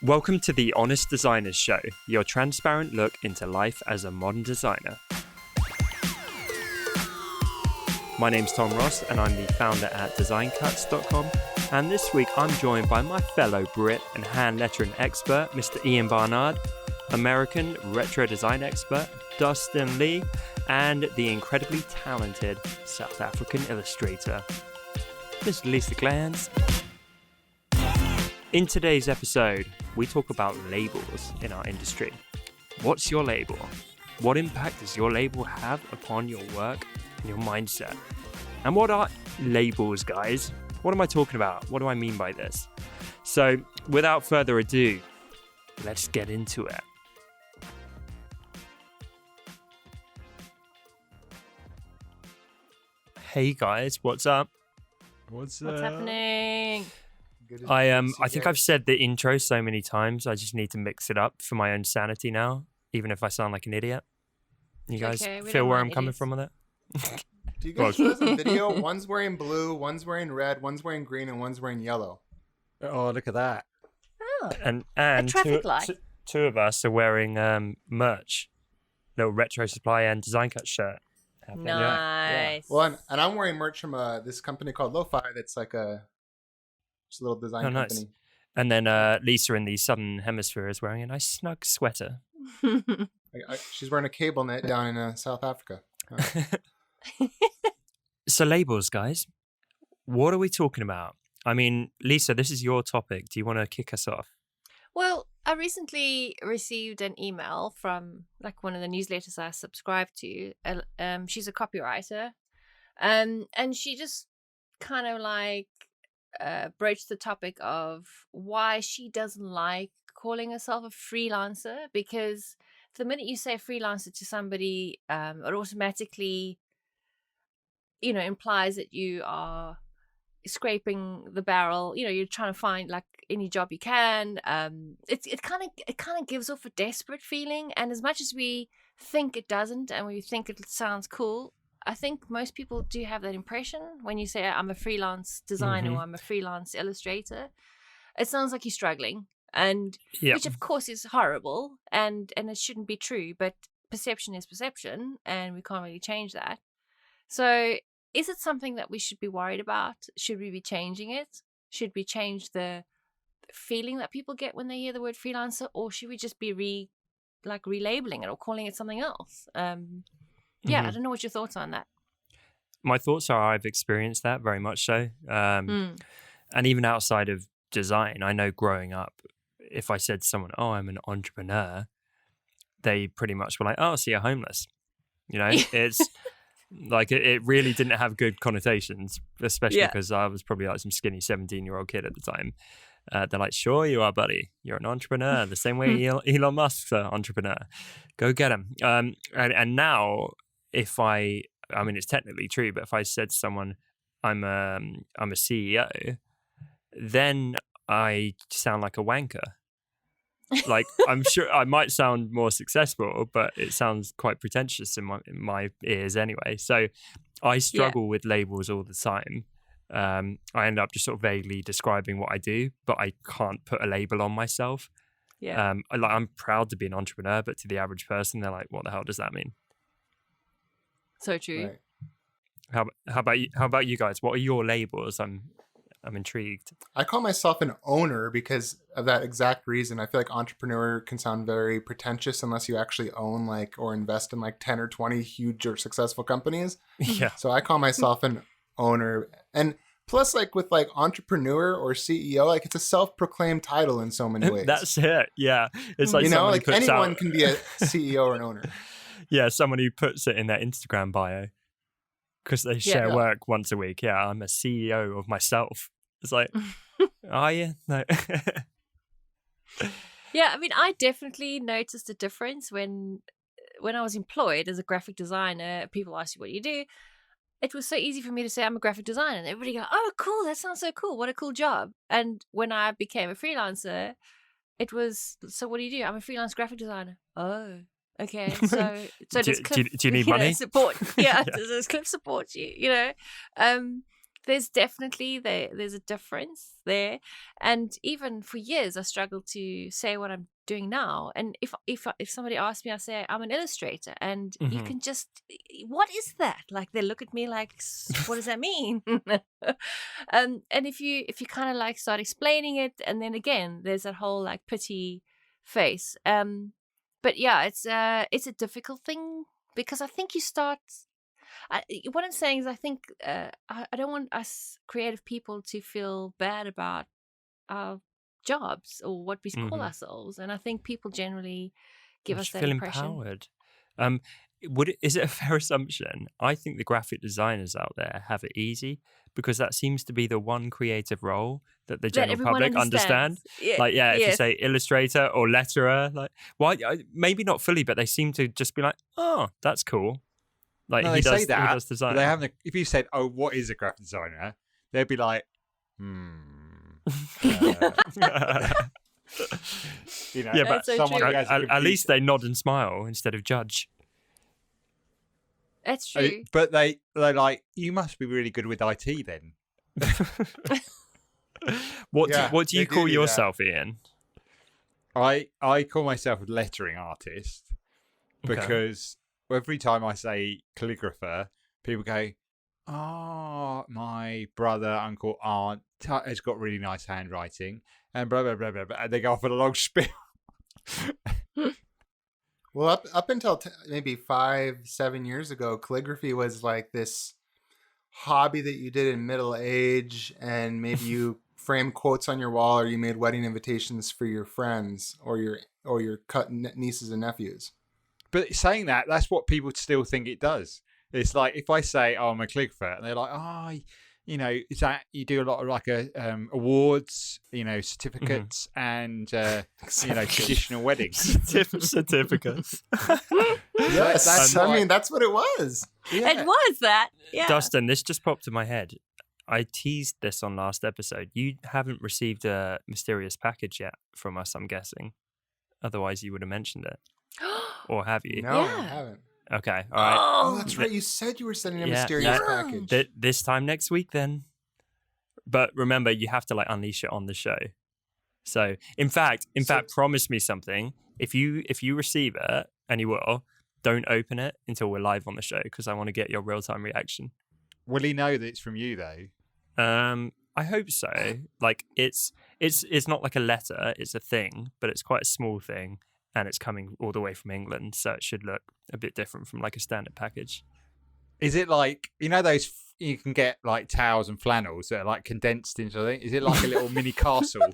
Welcome to the Honest Designers Show, your transparent look into life as a modern designer. My name's Tom Ross and I'm the founder at designcuts.com, and this week I'm joined by my fellow Brit and hand lettering expert, Mr. Ian Barnard, American retro design expert, Dustin Lee, and the incredibly talented South African illustrator, Miss Lisa Glantz. In today's episode, we talk about labels in our industry. What's your label? What impact does your label have upon your work and your mindset? And what are labels, guys? What am I talking about? What do I mean by this? So, without further ado, let's get into it. Hey guys, what's up? What's happening? I think I've said the intro so many times, I just need to mix it up for my own sanity now, even if I sound like an idiot. You guys feel where I'm coming from with it? Do you guys realize the video? One's wearing blue, one's wearing red, one's wearing green, and one's wearing yellow. Oh, look at that. Oh, and a traffic light. Two of us are wearing merch. Little Retro Supply and Design Cut shirt. Nice. Yeah. Well, and I'm wearing merch from this company called Lo-Fi that's like just a little design company. Nice. And then Lisa in the Southern Hemisphere is wearing a nice snug sweater. She's wearing a cable knit down in South Africa. So labels, guys. What are we talking about? I mean, Lisa, this is your topic. Do you want to kick us off? Well, I recently received an email from one of the newsletters I subscribe to. She's a copywriter, and she just kind of broached the topic of why she doesn't like calling herself a freelancer, because the minute you say freelancer to somebody, it automatically, implies that you are scraping the barrel. You're trying to find any job you can. It kind of gives off a desperate feeling, and as much as we think it doesn't and we think it sounds cool, I think most people do have that impression when you say I'm a freelance designer or I'm a freelance illustrator. It sounds like you're struggling, and which of course is horrible, and it shouldn't be true, but perception is perception and we can't really change that. So is it something that we should be worried about? Should we be changing it? Should we change the feeling that people get when they hear the word freelancer, or should we just be relabeling it or calling it something else? I don't know what your thoughts are on that. My thoughts are I've experienced that very much so. And even outside of design, I know growing up, if I said to someone, oh, I'm an entrepreneur, they pretty much were like, oh, so you're homeless. It's it really didn't have good connotations, especially because I was probably some skinny 17-year-old kid at the time. They're like, sure you are, buddy. You're an entrepreneur, the same way Elon Musk's an entrepreneur. Go get him. And now, if it's technically true, but if I said to someone, I'm a CEO, then I sound like a wanker. I'm sure I might sound more successful, but it sounds quite pretentious in my ears anyway. So I struggle with labels all the time. I end up just sort of vaguely describing what I do, but I can't put a label on myself. Yeah. I'm proud to be an entrepreneur, but to the average person, they're like, what the hell does that mean? So true. Right. How about you guys? What are your labels? I'm intrigued. I call myself an owner because of that exact reason. I feel like entrepreneur can sound very pretentious unless you actually own or invest in 10 or 20 huge or successful companies. Yeah. So I call myself an owner. And plus with entrepreneur or CEO, it's a self-proclaimed title in so many ways. That's it. Yeah. It's anyone can be a CEO or an owner. Yeah, someone who puts it in their Instagram bio because they share work once a week. Yeah, I'm a CEO of myself. It's like, are you? No. Yeah, I definitely noticed a difference when I was employed as a graphic designer. People ask you what you do. It was so easy for me to say I'm a graphic designer, and everybody go, "Oh, cool! That sounds so cool. What a cool job!" And when I became a freelancer, it was, "So what do you do?" I'm a freelance graphic designer. Oh, okay. So does Cliff, do you need money? Support? Yeah, does Cliff support you? there's definitely there's a difference there, and even for years I struggled to say what I'm doing now. And if somebody asks me, I say I'm an illustrator, and you can just, what is that? Like they look at me like, what does that mean? And if you kind of like start explaining it, and then again there's that whole like pity face. But yeah, it's a difficult thing, because I think you start. What I'm saying is, I think I don't want us creative people to feel bad about our jobs or what we call ourselves, and I think people generally give us that feel impression. Empowered. Is it a fair assumption? I think the graphic designers out there have it easy, because that seems to be the one creative role that the general public understand. Like, yeah, if you say illustrator or letterer, like, why? Maybe not fully, but they seem to just be like, oh, that's cool. Like, no, he does design. They haven't. If you said, "Oh, what is a graphic designer?" they'd be like, You know, yeah, but so someone who has at least they nod and smile instead of judge. That's true. But they're like, you must be really good with IT then. What do you call yourself, Ian? I call myself a lettering artist, because every time I say calligrapher, people go, "Oh, my brother, uncle, aunt has got really nice handwriting," and blah blah blah blah blah. And they go off on a long spiel. Well, up until maybe 5-7 years ago, calligraphy was like this hobby that you did in middle age, and maybe you framed quotes on your wall, or you made wedding invitations for your friends or your nieces and nephews. But saying that, that's what people still think it does. It's like, if I say, "Oh, I'm a calligrapher," and they're like, "Oh, you know, is that you do a lot of like awards, you know, certificates, and you know, traditional weddings." Certificates. Yes, I mean, that's what it was. Yeah. It was that. Yeah. Dustin, this just popped in my head. I teased this on last episode. You haven't received a mysterious package yet from us, I'm guessing. Otherwise, you would have mentioned it. Or have you? No, I haven't. Okay, all right. Oh, that's right. You said you were sending a mysterious package. This time next week, then. But remember, you have to like unleash it on the show. So, in fact, promise me something. If you receive it, and you will, don't open it until we're live on the show, because I want to get your real time reaction. Will he know that it's from you though? I hope so. Like, it's not like a letter; it's a thing, but it's quite a small thing. And it's coming all the way from England, so it should look a bit different from like a standard package. Is it like, you know, those you can get like towels and flannels that are like condensed into something? Is it like a little mini castle,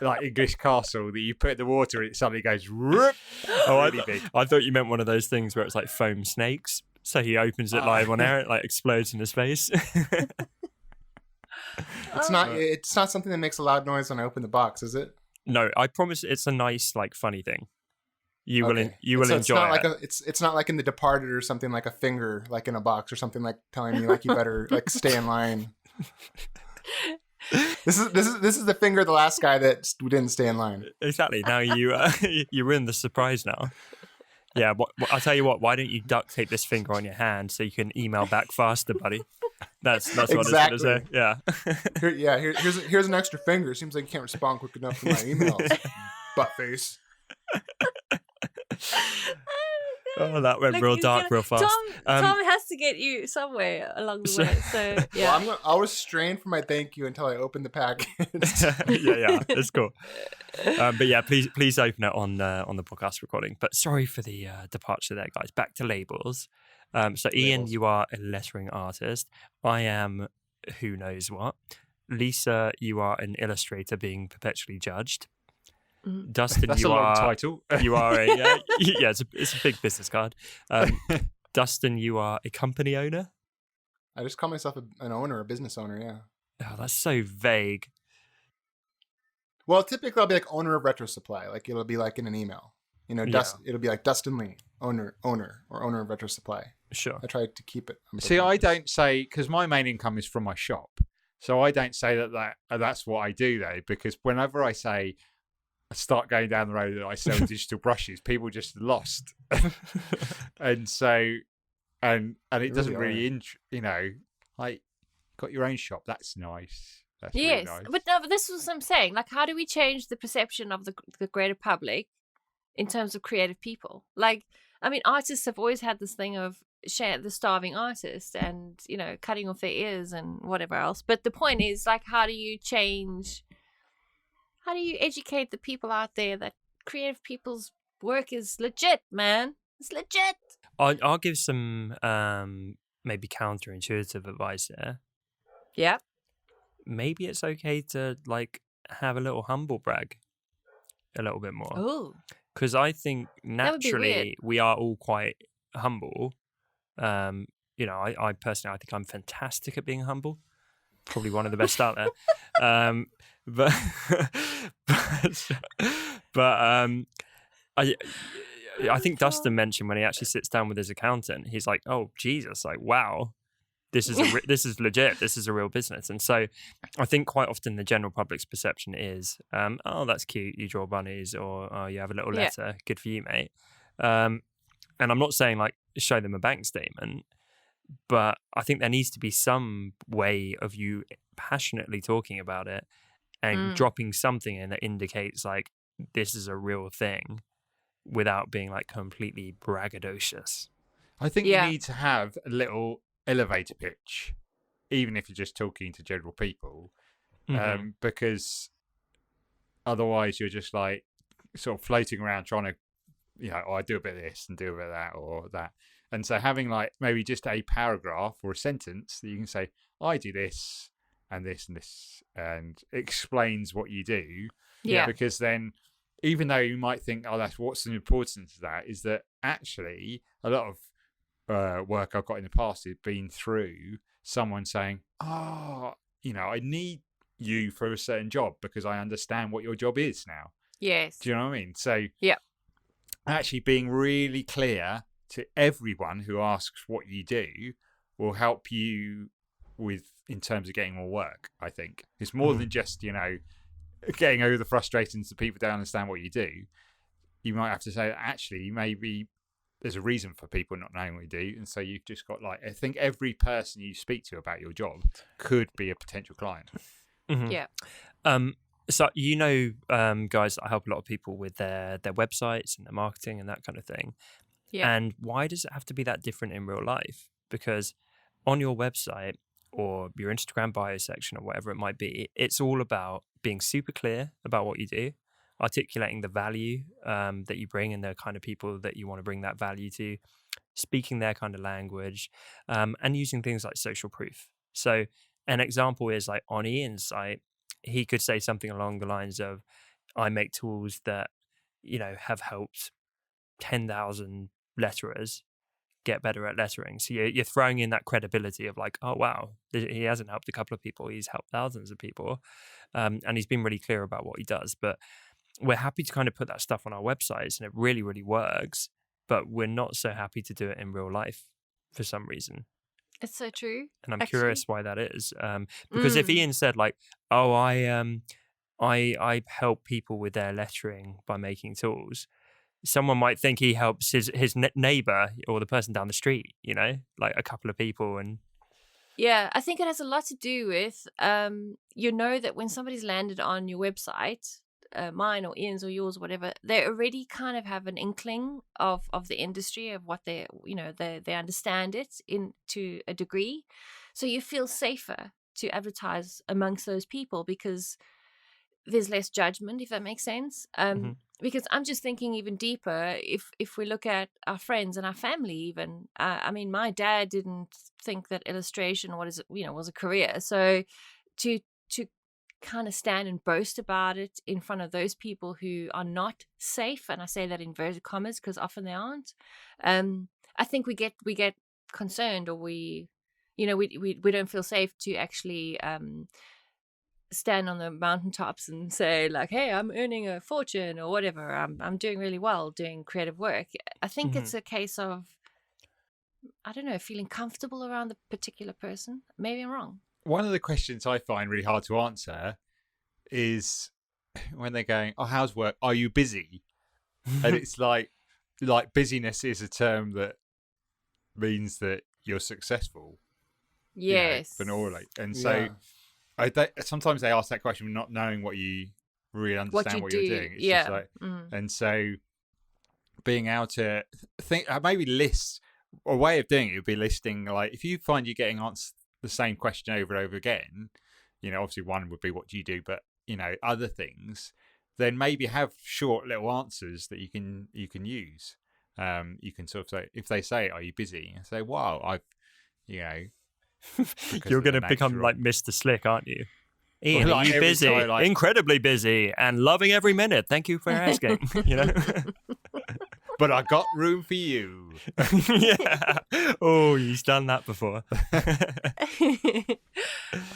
like English castle, that you put in the water and it suddenly goes whoop? Really big. I thought you meant one of those things where it's like foam snakes. So he opens it live on air, it like explodes in his face. It's not something that makes a loud noise when I open the box, is it? No, I promise it's a nice, like, funny thing. You will enjoy it's not it. It's not like in The Departed or something, like a finger, like in a box or something, like telling me like you better like stay in line. This is the finger of the last guy that didn't stay in line. Exactly. Now you ruined the surprise now. Yeah, I'll tell you what. Why don't you duct tape this finger on your hand so you can email back faster, buddy? That's what exactly. It's going to say. Yeah. Here's an extra finger. Seems like you can't respond quick enough to my emails. Buttface. Oh, that went real dark real fast. Tom has to get you somewhere along the way. So yeah, well, I'll restrain for my thank you until I open the package. yeah, it's cool. But yeah, please open it on the podcast recording. But sorry for the departure there, guys. Back to labels. So Ian, you are a lettering artist. I am who knows what. Lisa, you are an illustrator being perpetually judged. Dustin, that's a long title. You are a it's a big business card. Dustin, you are a company owner. I just call myself an owner, a business owner. Yeah. Oh, that's so vague. Well, typically I'll be like owner of Retro Supply. Like it'll be like in an email. You know, it'll be like Dustin Lee, owner of Retro Supply. Sure. I try to keep it. See, I don't say, because my main income is from my shop, so I don't say that's what I do though, because whenever I say I start going down the road that I sell digital brushes, people just lost, and so and it doesn't really, you know, like got your own shop. That's nice. That's really Yes, nice. but no, but this is what I'm saying. Like, how do we change the perception of the greater public in terms of creative people? Like, I mean, artists have always had this thing of the starving artist and, you know, cutting off their ears and whatever else. But the point is, like, how do you educate the people out there that creative people's work is legit, man? It's legit. I'll give some maybe counterintuitive advice there. Yeah. Maybe it's okay to like have a little humble brag a little bit more. Oh. Because I think would be weird. naturally we are all quite humble. You know, I personally, I think I'm fantastic at being humble. Probably one of the best out there. But I think Dustin mentioned when he actually sits down with his accountant, he's like, "Oh Jesus, like wow, this is this is legit. This is a real business." And so, I think quite often the general public's perception is, "Oh, that's cute. You draw bunnies, or oh, you have a little letter. Good for you, mate." And I'm not saying like show them a bank statement, but I think there needs to be some way of you passionately talking about it and dropping something in that indicates like this is a real thing, without being like completely braggadocious. I think you need to have a little elevator pitch, even if you're just talking to general people, because otherwise you're just like sort of floating around trying to, you know, oh, I do a bit of this and do a bit of that or that. And so having like maybe just a paragraph or a sentence that you can say, I do this and this and this, and it explains what you do. Yeah. Because then, even though you might think, oh, that's what's the importance of that, is that actually a lot of work I've got in the past has been through someone saying, oh, you know, I need you for a certain job because I understand what your job is now. Yes. Do you know what I mean? So yeah, actually being really clear to everyone who asks what you do will help you in terms of getting more work, I think. It's more than just, you know, getting over the frustrations that people don't understand what you do. You might have to say that actually maybe there's a reason for people not knowing what you do, and so you've just got like, I think every person you speak to about your job could be a potential client. Yeah. So you know, guys, I help a lot of people with their websites and their marketing and that kind of thing. Yeah. And why does it have to be that different in real life? Because on your website or your Instagram bio section or whatever it might be, it's all about being super clear about what you do, articulating the value that you bring and the kind of people that you want to bring that value to, speaking their kind of language, and using things like social proof. So an example is like on Ian's site, he could say something along the lines of, I make tools that, you know, have helped 10,000 letterers get better at lettering. So you're throwing in that credibility of like, oh wow, he hasn't helped a couple of people, he's helped thousands of people, and he's been really clear about what he does. But we're happy to kind of put that stuff on our websites, and it really, really works. But we're not so happy to do it in real life for some reason. It's so true. And I'm curious why that is. Because if Ian said like, oh, I help people with their lettering by making tools, someone might think he helps his neighbor or the person down the street, you know, like a couple of people. And yeah, I think it has a lot to do with, you know, that when somebody's landed on your website, mine or Ian's or yours, whatever, they already kind of have an inkling of the industry, of what they, you know, they understand it to a degree. So you feel safer to advertise amongst those people because there's less judgment, if that makes sense. Because I'm just thinking even deeper, if we look at our friends and our family even, I mean, my dad didn't think that illustration was a career. So to kind of stand and boast about it in front of those people who are not safe, and I say that in inverted commas because often they aren't, I think we get concerned, or we don't feel safe to actually stand on the mountaintops and say like, hey, I'm earning a fortune or whatever, I'm doing really well doing creative work. I think it's a case of, I don't know, feeling comfortable around the particular person. Maybe I'm wrong. One of the questions I find really hard to answer is when they're going, oh, how's work? Are you busy? And it's like busyness is a term that means that you're successful. Yes. Banally. And so sometimes they ask that question not knowing what you really understand what you're doing. It's just like, and so being able to think, maybe list, a way of doing it would be listing, like, if you find you're getting answered the same question over and over again, obviously one would be what do you do, but other things, then maybe have short little answers that you can use. You can sort of say, if they say, are you busy? And say, wow, I've you're going to become like Mr. Slick, aren't you? Ian, like, are you busy? Time, like, incredibly busy and loving every minute. Thank you for asking. But I got room for you. Yeah. Oh, he's done that before.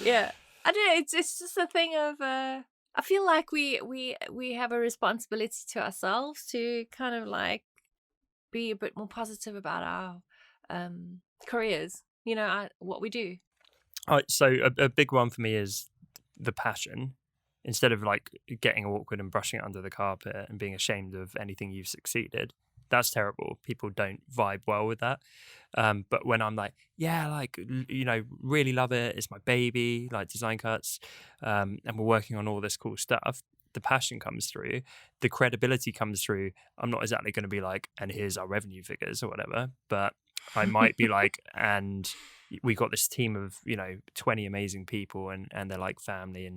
Yeah. I don't know. It's just a thing of. I feel like we have a responsibility to ourselves to kind of like be a bit more positive about our careers. What we do. So a big one for me is the passion. Instead of like getting awkward and brushing it under the carpet and being ashamed of anything you've succeeded, that's terrible. People don't vibe well with that. But when I'm like, yeah, like, really love it. It's my baby, like design cuts. And we're working on all this cool stuff. The passion comes through. The credibility comes through. I'm not exactly going to be like, and here's our revenue figures or whatever, but I might be like, and we got this team of, 20 amazing people and they're like family.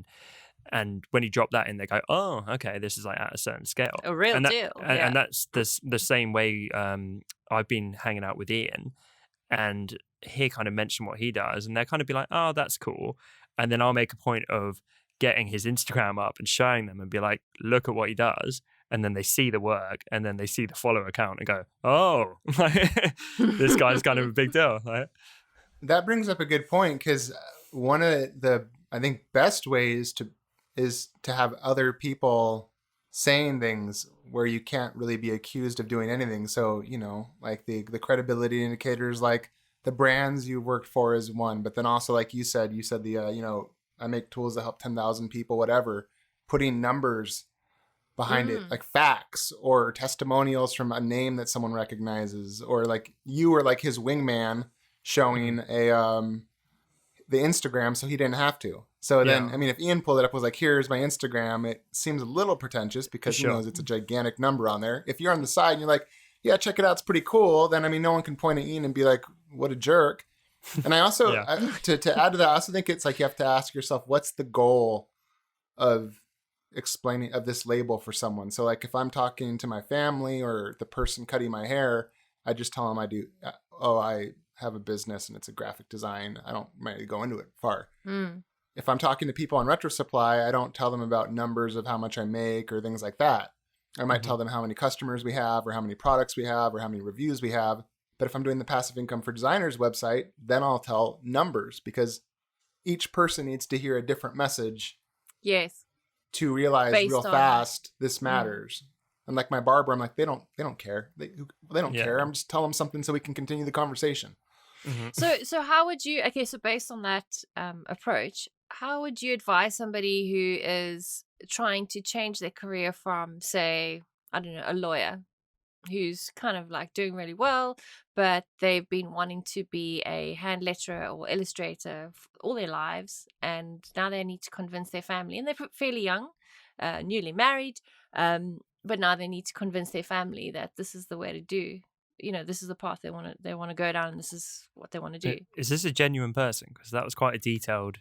And when you drop that in, they go, oh, okay, this is like at a certain scale. A real deal. And that's the same way I've been hanging out with Ian, and he kind of mentioned what he does, and they're kind of be like, oh, that's cool. And then I'll make a point of getting his Instagram up and showing them and be like, look at what he does. And then they see the work and then they see the follower count and go, oh, this guy's kind of a big deal. Right? That brings up a good point, because one of the, I think, best ways is to have other people saying things where you can't really be accused of doing anything. So, like the credibility indicators, like the brands you worked for is one, but then also, like you said the, I make tools that help 10,000 people, whatever, putting numbers behind it, like facts or testimonials from a name that someone recognizes, or like you were like his wingman showing the Instagram so he didn't have to. So then, I mean, if Ian pulled it up, was like, here's my Instagram, it seems a little pretentious because he knows it's a gigantic number on there. If you're on the side and you're like, yeah, check it out, it's pretty cool, then, I mean, no one can point at Ian and be like, what a jerk. And I also, to add to that, I also think it's like you have to ask yourself, what's the goal of explaining, of this label for someone? So like if I'm talking to my family or the person cutting my hair, I just tell them I have a business and it's a graphic design. I don't really go into it far. If I'm talking to people on Retro Supply, I don't tell them about numbers of how much I make or things like that. I might tell them how many customers we have or how many products we have or how many reviews we have. But if I'm doing the Passive Income for Designers website, then I'll tell numbers, because each person needs to hear a different message. Yes. To realize real fast this matters. And like my barber, I'm like, they don't care. They don't care. I'm just telling them something so we can continue the conversation. So how would you, so based on that approach, how would you advise somebody who is trying to change their career from, say, I don't know, a lawyer who's kind of like doing really well, but they've been wanting to be a hand letterer or illustrator all their lives, and now they need to convince their family, and they're fairly young, newly married, but now they need to convince their family that this is the way to do. This is the path they want to go down, and this is what they want to do. Is this a genuine person? Because that was quite a detailed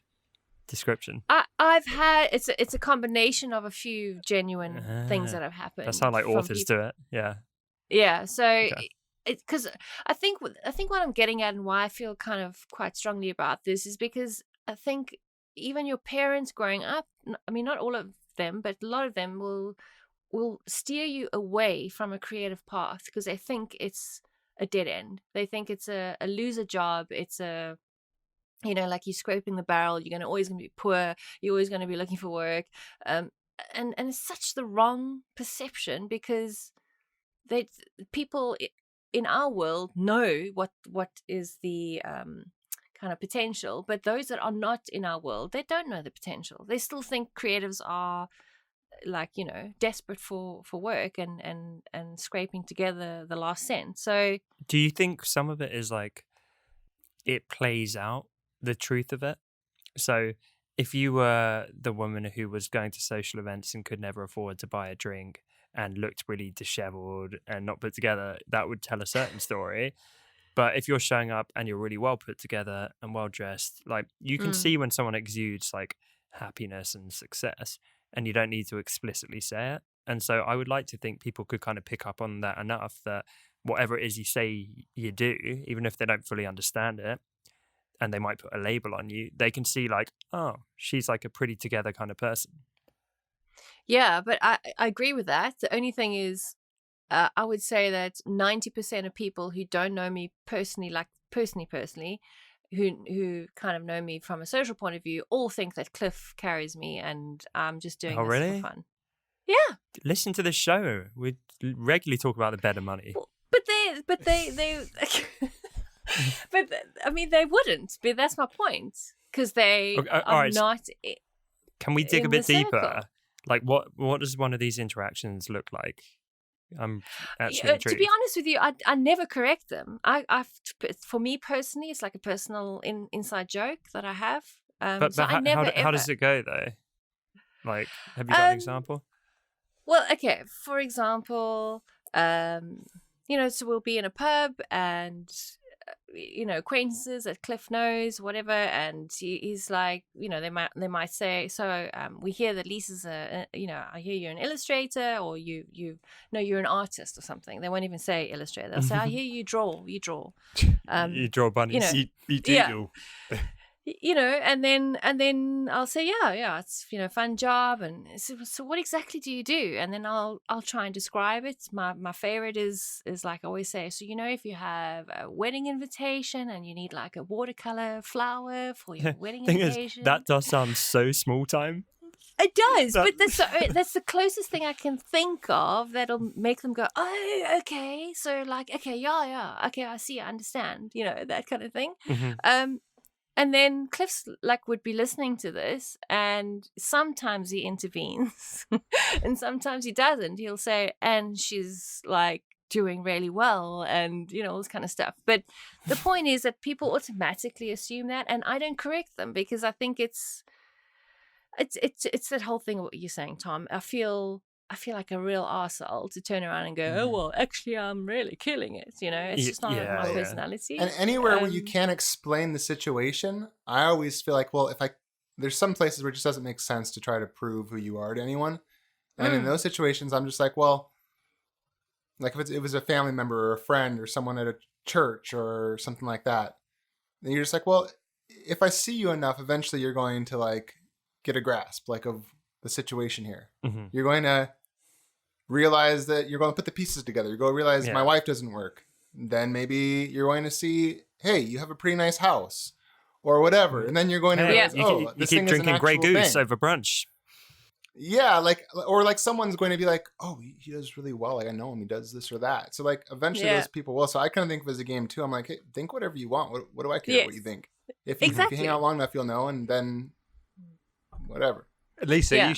description. I've had it's a combination of a few genuine things that have happened. That's how like authors do it. Yeah. So because I think what I'm getting at and why I feel kind of quite strongly about this is because I think even your parents growing up, I mean, not all of them, but a lot of them will steer you away from a creative path because they think it's a dead end. They think it's a loser job. It's a, like you're scraping the barrel. You're always going to be poor. You're always going to be looking for work. And it's such the wrong perception, because people in our world know what is the kind of potential, but those that are not in our world, they don't know the potential. They still think creatives are like, desperate for work and scraping together the last cent. So do you think some of it is like it plays out the truth of it. So if you were the woman who was going to social events and could never afford to buy a drink and looked really disheveled and not put together, that would tell a certain story. But if you're showing up and you're really well put together and well dressed, like you can see when someone exudes like happiness and success, and you don't need to explicitly say it. And so I would like to think people could kind of pick up on that enough that whatever it is you say you do, even if they don't fully understand it, and they might put a label on you, they can see like, oh, she's like a pretty together kind of person. Yeah, but I agree with that. The only thing is, I would say that 90% of people who don't know me personally, like personally, who kind of know me from a social point of view, all think that Cliff carries me and I'm just doing this really? for fun. Yeah. Listen to this show. We regularly talk about the better money. Well, but they but I mean, they wouldn't. But that's my point, because they are not. Can we dig a bit deeper? Circle. Like, what does one of these interactions look like? I'm actually intrigued. To be honest with you, I never correct them. For me personally, it's like a personal inside joke that I have. But so I never, how does it go though? Like, have you got an example? Well, okay. For example, so we'll be in a pub and acquaintances that Cliff knows, whatever, and he's like, they might say, so we hear that Lisa's I hear you're an illustrator, or you're an artist or something. They won't even say illustrator. They'll say, I hear you draw. You draw bunnies. You do. And then I'll say, yeah, it's fun job, and so what exactly do you do? And then I'll try and describe it. My favorite is like I always say, so if you have a wedding invitation and you need like a watercolor flower for your wedding invitation. That does sound so small time. It does, but that's the closest thing I can think of that'll make them go, oh, okay, so like, okay, yeah, okay, I see, I understand, that kind of thing. Mm-hmm. And then Cliff's like would be listening to this, and sometimes he intervenes and sometimes he doesn't. He'll say, and she's like doing really well, and all this kind of stuff. But the point is that people automatically assume that, and I don't correct them, because I think it's that whole thing of what you're saying, Tom. I feel like a real arsehole to turn around and go, oh, well, actually, I'm really killing it. It's just not my personality. And anywhere where you can't explain the situation, I always feel like, well, there's some places where it just doesn't make sense to try to prove who you are to anyone. And in those situations, I'm just like, well, like if it was a family member or a friend or someone at a church or something like that, then you're just like, well, if I see you enough, eventually you're going to like get a grasp like of the situation here. Mm-hmm. You're going to realize that you're going to put the pieces together. You're going to realize my wife doesn't work. Then maybe you're going to see, hey, you have a pretty nice house or whatever. And then you're going to realize, you keep drinking Grey Goose over brunch. Yeah, or someone's going to be like, oh, he does really well. Like, I know him. He does this or that. So like eventually those people will. So I kind of think of it as a game too. I'm like, hey, think whatever you want. What do I care what you think? If you hang out long enough, you'll know, and then whatever. Lisa,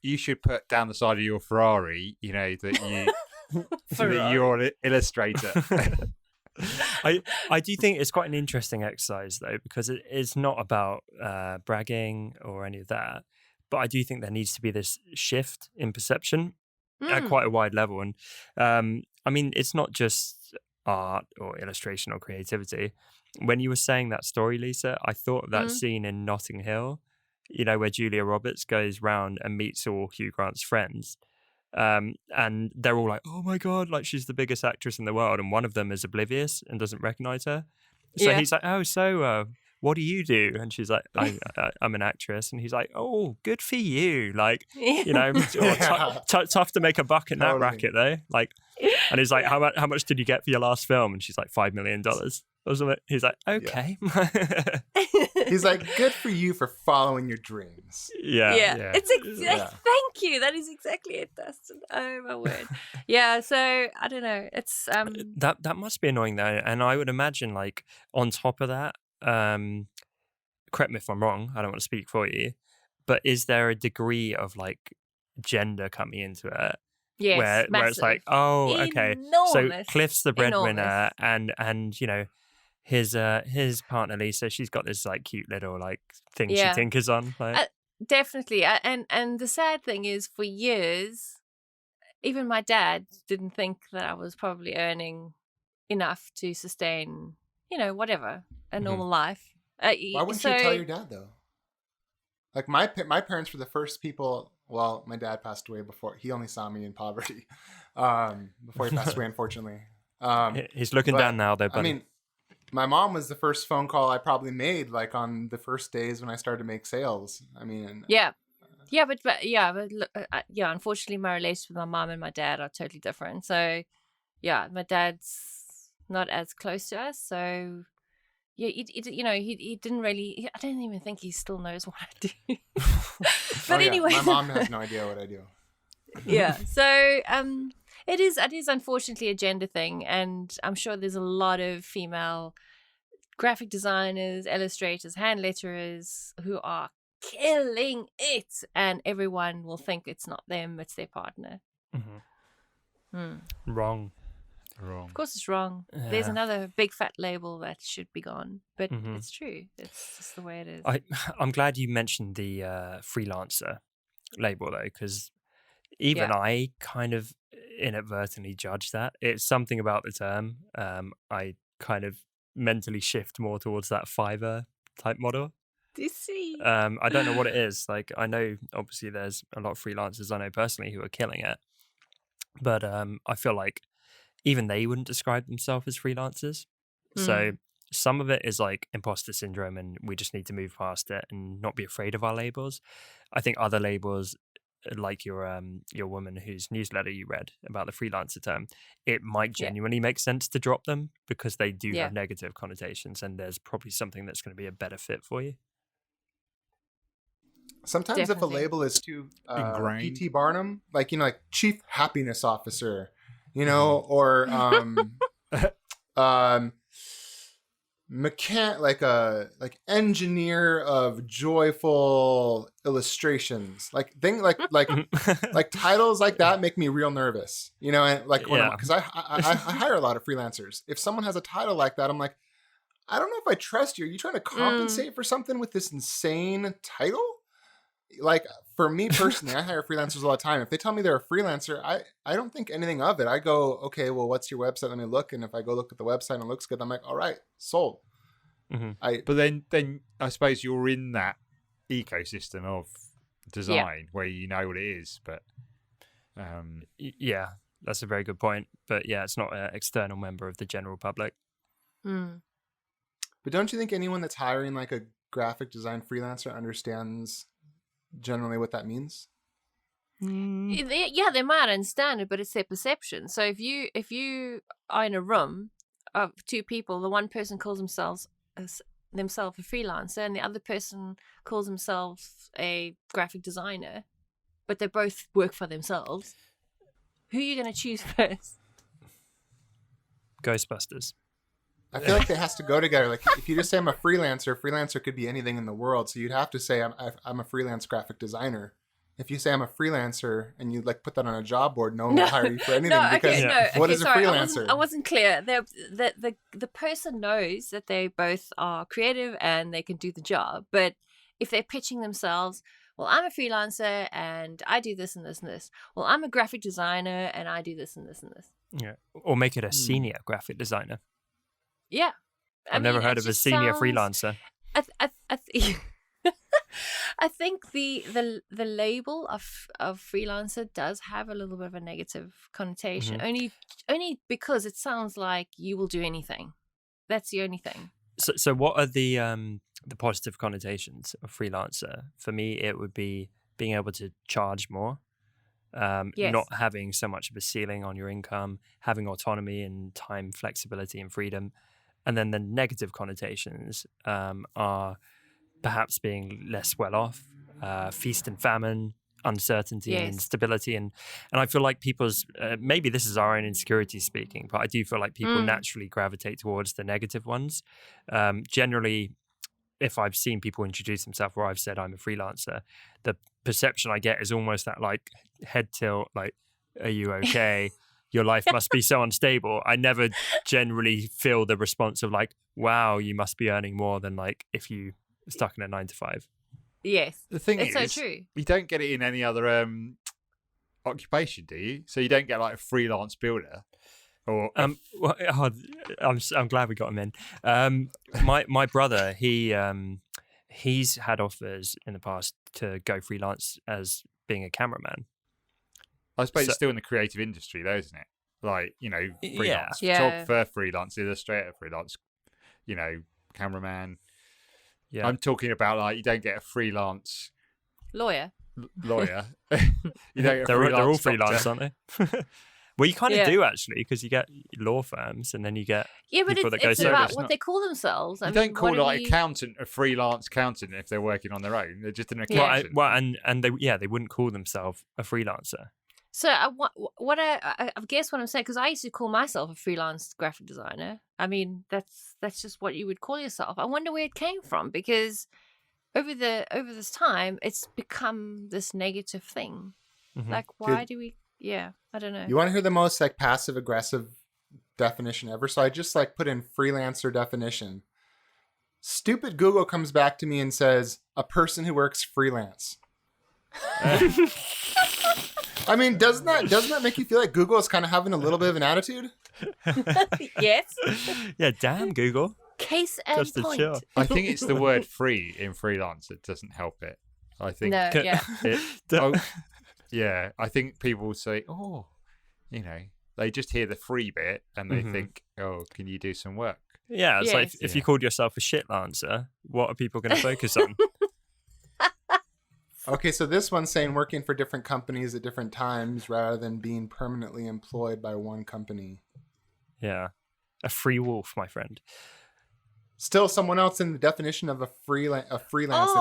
you should put down the side of your Ferrari, that you're an illustrator. I do think it's quite an interesting exercise though, because it's not about bragging or any of that, but I do think there needs to be this shift in perception at quite a wide level. And I mean, it's not just art or illustration or creativity. When you were saying that story, Lisa, I thought of that scene in Notting Hill, where Julia Roberts goes round and meets all Hugh Grant's friends. And they're all like, oh my God, like she's the biggest actress in the world. And one of them is oblivious and doesn't recognize her. So he's like, oh, so what do you do? And she's like, I'm an actress. And he's like, oh, good for you. Like, tough to make a buck in that racket though. Like, and he's like, how much did you get for your last film? And she's like, $5 million. Or something. He's like, okay. He's like, good for you for following your dreams. Yeah. It's thank you. That is exactly it, Dustin. Oh my word. Yeah. So I don't know. It's that must be annoying though, and I would imagine like on top of that, correct me if I'm wrong. I don't want to speak for you, but is there a degree of like gender coming into it? Yes, where it's like, oh, okay, enormous, so Cliff's the breadwinner, and his partner Lisa, she's got this like cute little like thing she Yeah. tinkers on. Like, Definitely. And the sad thing is, for years, even my dad didn't think that I was probably earning enough to sustain, whatever, a normal life. Why wouldn't you tell your dad though? Like my parents were the first people. Well, my dad passed away before. He only saw me in poverty before he passed away, unfortunately. he's looking down now, though. Buddy. I mean, my mom was the first phone call I probably made, like on the first days when I started to make sales. I mean, unfortunately, my relations with my mom and my dad are totally different. So, yeah, my dad's not as close to us. So, yeah, he didn't really. I don't even think he still knows what I do. But anyway, my mom has no idea what I do. Yeah. So, it is unfortunately a gender thing, and I'm sure there's a lot of female graphic designers, illustrators, hand letterers who are killing it, and everyone will think it's not them, it's their partner. Wrong. Of course it's wrong. There's another big fat label that should be gone, but it's true. It's just the way it is. I'm glad you mentioned the freelancer label though, because even I kind of inadvertently judge that. It's something about the term. I kind of mentally shift more towards that Fiverr type model. Do you see? I don't know what it is. Like, I know obviously there's a lot of freelancers I know personally who are killing it, but I feel like even they wouldn't describe themselves as freelancers. So some of it is like imposter syndrome, and we just need to move past it and not be afraid of our labels. I think other labels, like your woman whose newsletter you read about the freelancer term, it might genuinely make sense to drop them because they do have negative connotations, and there's probably something that's going to be a better fit for you. Sometimes if a label is too P.T. Barnum, like Chief Happiness Officer, or engineer of joyful illustrations, like titles like that make me real nervous, and because I hire a lot of freelancers. If someone has a title like that, I'm like, I don't know if I trust you. Are you trying to compensate for something with this insane title? Like, for me personally, I hire freelancers all the time. If they tell me they're a freelancer, I don't think anything of it. I go, okay, well, what's your website? Let me look. And if I go look at the website and it looks good, I'm like, all right, sold. But then I suppose you're in that ecosystem of design where you know what it is. But yeah, that's a very good point. But yeah, it's not an external member of the general public. But don't you think anyone that's hiring like a graphic design freelancer understands generally what that means? Yeah, they might understand it, but it's their perception. So if you are in a room of two people, the one person calls themselves a freelancer and the other person calls themselves a graphic designer, but they both work for themselves, who are you going to choose first? Ghostbusters. I feel like they has to go together. Like, if you just say I'm a freelancer could be anything in the world. So you'd have to say I'm a freelance graphic designer. If you say I'm a freelancer and you like put that on a job board, no one will hire you for anything what is a freelancer? I wasn't clear. The person knows that they both are creative and they can do the job. But if they're pitching themselves, well, I'm a freelancer and I do this and this and this. Well, I'm a graphic designer and I do this and this and this. Yeah, or make it a senior graphic designer. Yeah. I've never heard of a senior freelancer. I think the label of freelancer does have a little bit of a negative connotation, only because it sounds like you will do anything. That's the only thing. So what are the positive connotations of freelancer? For me, it would be being able to charge more, not having so much of a ceiling on your income, having autonomy and time flexibility and freedom. And then the negative connotations are perhaps being less well off, feast and famine, uncertainty and instability. And I feel like people's, maybe this is our own insecurity speaking, but I do feel like people naturally gravitate towards the negative ones. Generally, if I've seen people introduce themselves where I've said I'm a freelancer, the perception I get is almost that like head tilt, like, are you okay? your life must be so unstable. I never generally feel the response of like, wow, you must be earning more than like if you stuck in a 9 to 5. Yes. The thing It's is, so true. you don't get it in any other occupation, do you? So you don't get like a freelance builder. Or well, I'm glad we got him in. My brother, he's had offers in the past to go freelance as being a cameraman. I suppose it's still in the creative industry, though, isn't it? Like, freelance Yeah. photographer, freelance illustrator, freelance, cameraman. Yeah, I'm talking about like you don't get a freelance Lawyer. lawyer. You don't get a they're all freelance freelance, doctor. aren't they? Well, you kind of Yeah. do actually, because you get law firms and then you get Yeah, but people that go it's about service. what they call themselves. You don't call like accountant a freelance accountant if they're working on their own. They're just an accountant. And they wouldn't call themselves a freelancer. So I guess what I'm saying, because I used to call myself a freelance graphic designer. I mean, that's just what you would call yourself. I wonder where it came from, because over this time, it's become this negative thing. Mhm. Like, why do we? Yeah, I don't know. You want to hear the most like passive aggressive definition ever? So I just like put in freelancer definition. Stupid Google comes back to me and says a person who works freelance. I mean, doesn't that make you feel like Google is kind of having a little bit of an attitude? Yes. Yeah, damn Google. Case and Just to point. chill. I think it's the word free in freelance that doesn't help it. I think No, yeah. I think people say, oh, they just hear the free bit and they think, oh, can you do some work? Yeah, it's like Yes. if you called yourself a shitlancer, what are people going to focus on? Okay, so this one's saying working for different companies at different times rather than being permanently employed by one company. Yeah, a free wolf, my friend. Still, someone else in the definition of a freelance. Oh,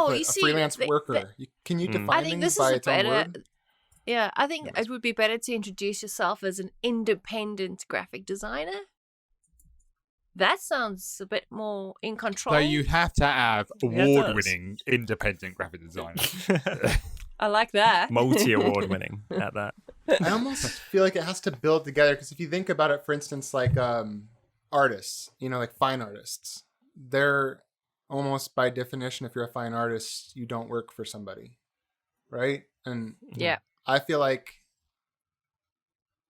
they put you a see, freelance the- worker. Can you define I think things this by is a its own better. word? Yeah, I think it would be better to introduce yourself as an independent graphic designer. That sounds a bit more in control. So you have to have it does. award-winning independent graphic designer. I like that. Multi-award winning at that. I almost feel like it has to build together, because if you think about it, for instance, like artists, like fine artists, they're almost by definition, if you're a fine artist, you don't work for somebody, right? And Yeah. I feel like,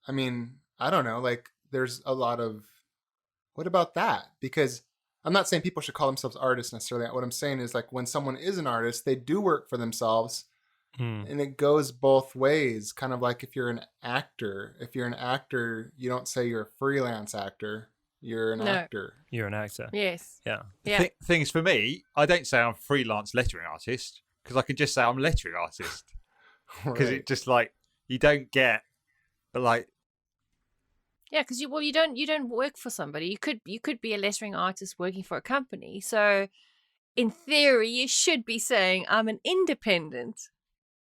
I don't know, like there's a lot of, what about that? Because I'm not saying people should call themselves artists necessarily. What I'm saying is like when someone is an artist, they do work for themselves. And it goes both ways. Kind of like if you're an actor. If you're an actor, you don't say you're a freelance actor. You're an actor. You're an actor. Yes. Yeah. Yeah. Things for me, I don't say I'm a freelance lettering artist because I can just say I'm a lettering artist. Because Right. it just like, you don't get like, Yeah, because you don't work for somebody. You could be a lettering artist working for a company. So, in theory, you should be saying I'm an independent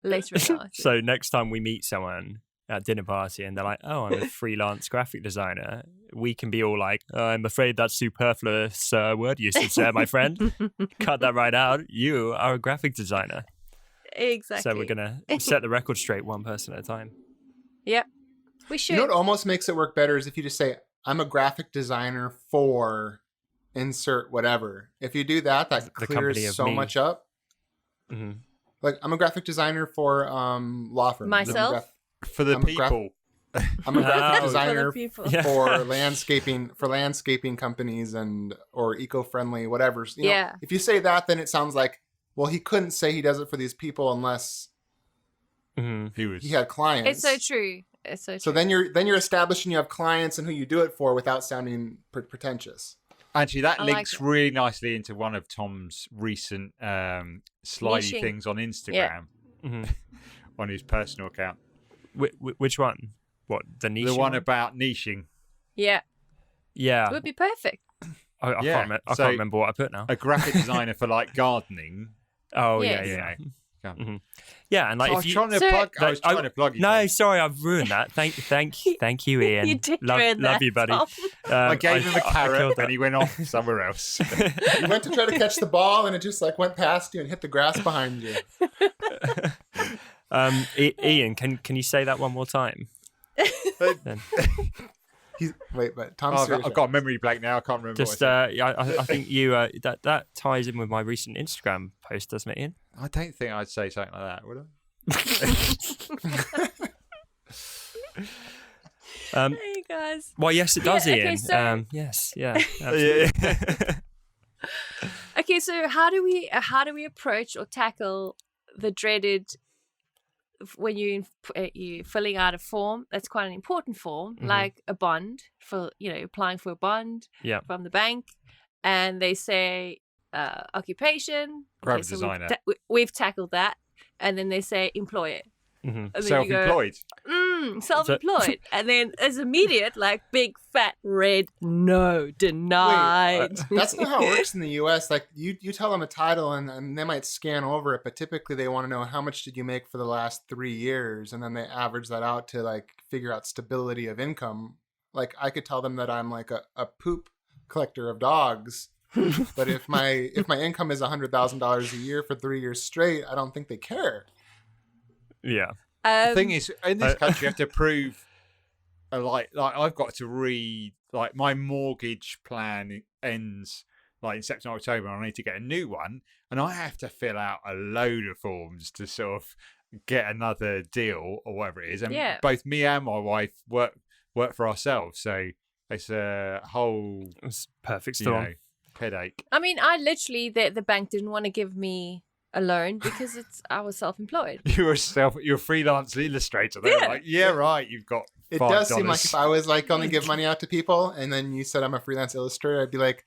lettering artist. So next time we meet someone at dinner party and they're like, oh, I'm a freelance graphic designer, we can be all like, oh, I'm afraid that's superfluous word usage there, my friend. Cut that right out. You are a graphic designer. Exactly. So we're going to set the record straight one person at a time. Yep. We should. You know what almost makes it work better is if you just say, I'm a graphic designer for insert whatever. If you do that, that The company clears of so me. much up. Mm-hmm. Like, I'm a graphic designer for law firms. Myself? for the I'm a people. I'm a graphic Oh. designer For the people. Yeah. for landscaping companies or eco-friendly whatever. You know, Yeah. if you say that, then it sounds like, well, he couldn't say he does it for these people unless Mm-hmm. He was. he had clients. It's so true. It's so true. So then you're establishing you have clients and who you do it for without sounding pretentious. Actually, that I like links it. really nicely into one of Tom's recent slidey Niching. things on Instagram, Yeah. Mm-hmm. on his personal account. Which one? What, the niche? The one about niching. Yeah. Yeah. It would be perfect. I Yeah, can't so- remember what I put now. A graphic designer for like gardening. Oh, Yes. yeah. You know. Mhm. Yeah, and like I if was you... trying to So- plug. I was I- trying to plug you. No, Tom. sorry, I've ruined that. Thank you, Ian. You did love, ruin love that, you, buddy. Tom. I gave him a carrot killed and he went off somewhere else. You went to try to catch the ball and it just like went past you and hit the grass behind you. Ian, can you say that one more time? then But Tom's serious. I've got a memory blank now. I can't remember. just I think you that ties in with my recent Instagram post, doesn't it, Ian? I don't think I'd say something like that, would I? Hey guys. Well, yes, it does, okay, Ian. so- Yes, yeah, absolutely. Okay, so how do we approach or tackle the dreaded when you're filling out a form that's quite an important form, like a bond for applying for a bond from the bank, and they say occupation, Graphic designer. We've tackled that, and then they say employer. Mm-hmm. And then you go, Self-employed. self-employed, and then as immediate, like big fat red no, denied. Wait, that's not how it works in the U.S. Like you tell them a title and they might scan over it, but typically they want to know how much did you make for the last 3 years, and then they average that out to like figure out stability of income. Like I could tell them that I'm like a poop collector of dogs, but if my income is $100,000 a year for 3 years straight, I don't think they care. Yeah. The thing is, in this country, you have to prove, like I've got to read, like my mortgage plan ends like in September, October, and I need to get a new one, and I have to fill out a load of forms to sort of get another deal or whatever it is. And both me and my wife work for ourselves, so it's a whole perfect storm. Headache. I mean, I literally the bank didn't want to give me a loan because I was self-employed. You're a freelance illustrator. They were like, right, you've got $5. It does seem like if I was like going to give money out to people and then you said I'm a freelance illustrator, I'd be like,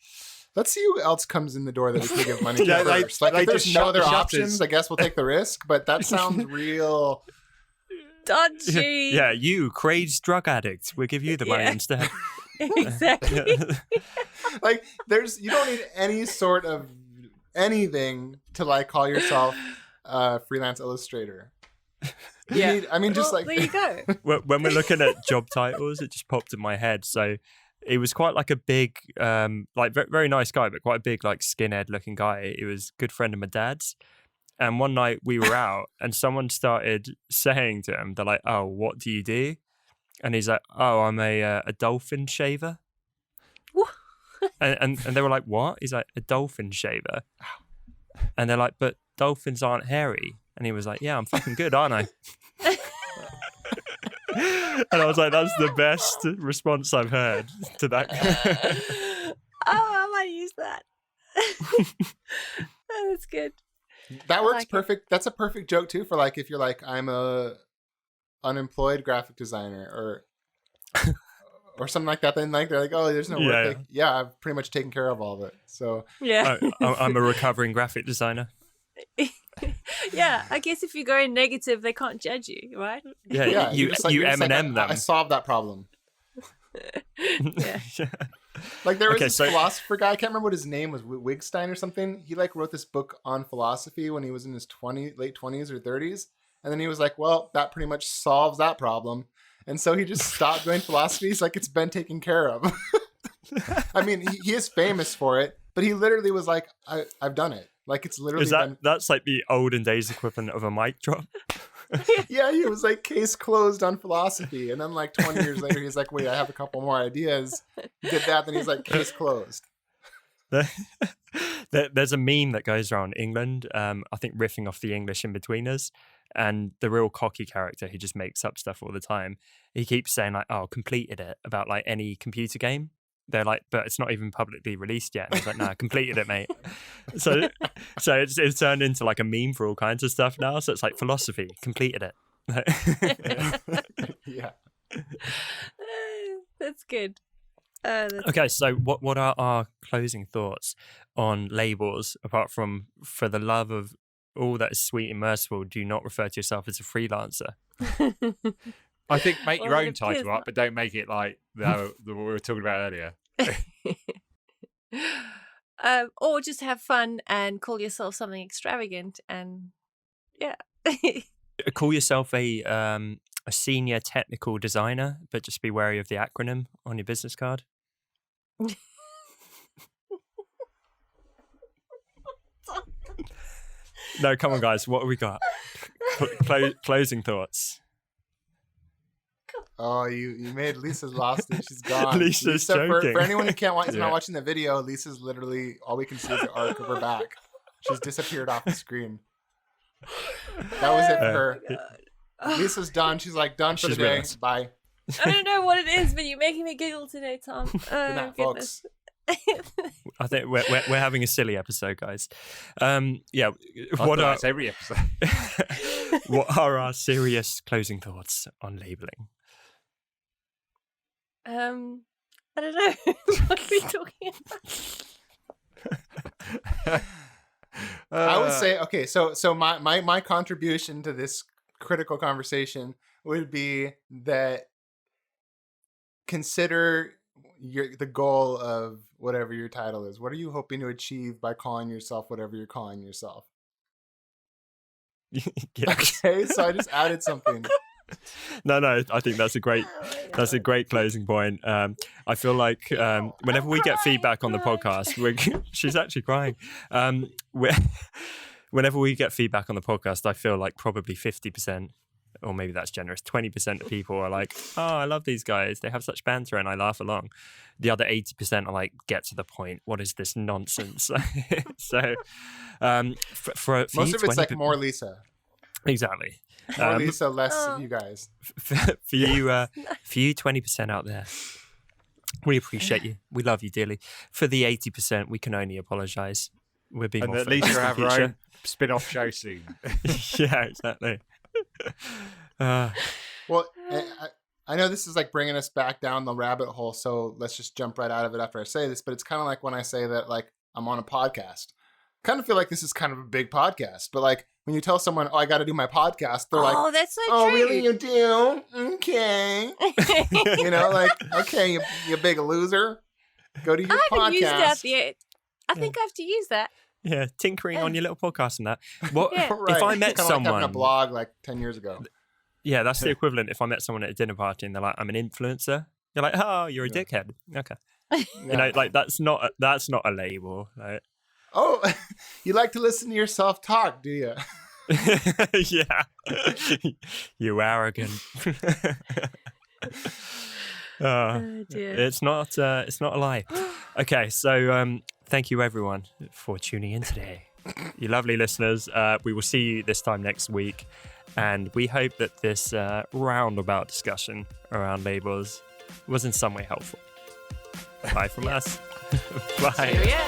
let's see who else comes in the door that we can give money to first. Like, if there's no other options, I guess we'll take the risk. But that sounds real dodgy. Yeah, you crazed drug addict. We'll give you the money instead. Exactly. Like, you don't need any sort of anything to like call yourself a freelance illustrator. There you go. When we're looking at job titles, it just popped in my head. So it was quite like a big, like very nice guy, but quite a big, like skinhead looking guy. He was a good friend of my dad's. And one night we were out and someone started saying to him, they're like, "Oh, what do you do?" And he's like, "Oh, I'm a dolphin shaver." and they were like, "What?" He's like, "A dolphin shaver." And they're like, "But dolphins aren't hairy." And he was like, "Yeah, I'm fucking good, aren't I?" And I was like, "That's the best response I've heard to that." I might use that. That's good. That works perfect. That's a perfect joke too for like if you're like, I'm a unemployed graphic designer or something like that. Then like they're like, oh, there's no work. Like, I've pretty much taken care of all of it. So I'm a recovering graphic designer. Yeah, I guess if you go in negative, they can't judge you, right? Yeah, you Eminem them. I solved that problem. Yeah. Like there was this philosopher guy, I can't remember what his name was, Wigstein or something. He like wrote this book on philosophy when he was in his late 20s or 30s. And then he was like, well, that pretty much solves that problem. And so he just stopped doing philosophy. He's like, it's been taken care of. I mean, he is famous for it, but he literally was like, I've done it. Like it's literally that's like the olden days equivalent of a mic drop. Yeah, he was like case closed on philosophy. And then like 20 years later, he's like, wait, I have a couple more ideas. He did that, then he's like, case closed. There's a meme that goes around England, I think riffing off the English in-betweeners, and the real cocky character who just makes up stuff all the time. He keeps saying like, oh, completed it, about like any computer game. They're like, but it's not even publicly released yet. And he's like, nah, completed it, mate. So it's turned into like a meme for all kinds of stuff now. So it's like philosophy, completed it. Yeah. That's good. Okay, so what are our closing thoughts on labels, apart from, for the love of all that is sweet and merciful, do not refer to yourself as a freelancer? I think make your own title up, but don't make it like what we were talking about earlier. Or just have fun and call yourself something extravagant, and Call yourself a senior technical designer, but just be wary of the acronym on your business card. No, come on, guys. What have we got? Closing thoughts. Oh, you made Lisa's lost it. She's gone. Lisa's Lisa, joking. for anyone who can't watch, is Yeah. not watching the video, Lisa's literally, all we can see is the arc of her back. She's disappeared off the screen. That was it for her. Lisa's done. She's like, done for She's the day. with us. Bye. I don't know what it is, but you're making me giggle today, Tom. Good Oh, night, goodness. I think we're having a silly episode, guys. Yeah. What are every episode? What are our serious closing thoughts on labeling? I don't know. What are we talking about? I would say, okay, so my contribution to this critical conversation would be that consider the goal of whatever your title is. What are you hoping to achieve by calling yourself whatever you're calling yourself? Yes. Okay, so I just added something. No, I think that's a great closing point. I feel like whenever we get feedback on the podcast, she's actually crying. Whenever we get feedback on the podcast, I feel like probably 50%, or maybe that's generous, 20% of people are like, oh, I love these guys. They have such banter and I laugh along. The other 80% are like, get to the point. What is this nonsense? So for Most you, of it's like 20 more Lisa. Exactly. More Lisa, less of you guys. For you 20% out there, we appreciate you. We love you dearly. For the 80%, we can only apologise. We're being And more at least focused you'll in have the her future. own spin-off show soon. Yeah, exactly. Well, I know this is like bringing us back down the rabbit hole, so let's just jump right out of it after I say this, but it's kind of like when I say that like I'm on a podcast. Kind of feel like this is kind of a big podcast, but like when you tell someone, oh, I got to do my podcast, they're like, Oh, that's so oh, true. really, you do? Okay. You know, like, okay, you big loser. Go to your I haven't podcast. used that yet. I think I have to use that. Yeah, tinkering on your little podcast and that. What Yeah. if I Right. met It's kinda like someone? having a blog like 10 years ago. Yeah, that's the equivalent. If I met someone at a dinner party and they're like, "I'm an influencer," you're like, "Oh, you're a Yeah. dickhead." Okay, Yeah. you know, like that's not a label. Like, Oh, you like to listen to yourself talk, do you? yeah, you arrogant. Oh, dear. It's not a lie. Okay, so thank you everyone for tuning in today. You lovely listeners. We will see you this time next week, and we hope that this roundabout discussion around labels was in some way helpful. Bye from us. Bye. Cheerio.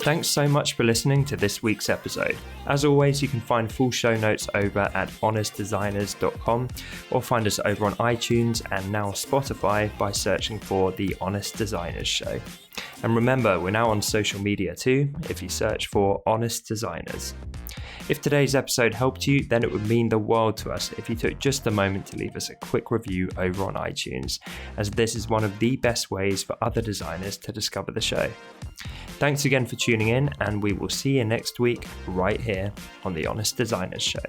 Thanks so much for listening to this week's episode. As always, you can find full show notes over at honestdesigners.com or find us over on iTunes and now Spotify by searching for The Honest Designers Show. And remember, we're now on social media too, if you search for Honest Designers. If today's episode helped you, then it would mean the world to us if you took just a moment to leave us a quick review over on iTunes, as this is one of the best ways for other designers to discover the show. Thanks again for tuning in, and we will see you next week right here on The Honest Designers Show.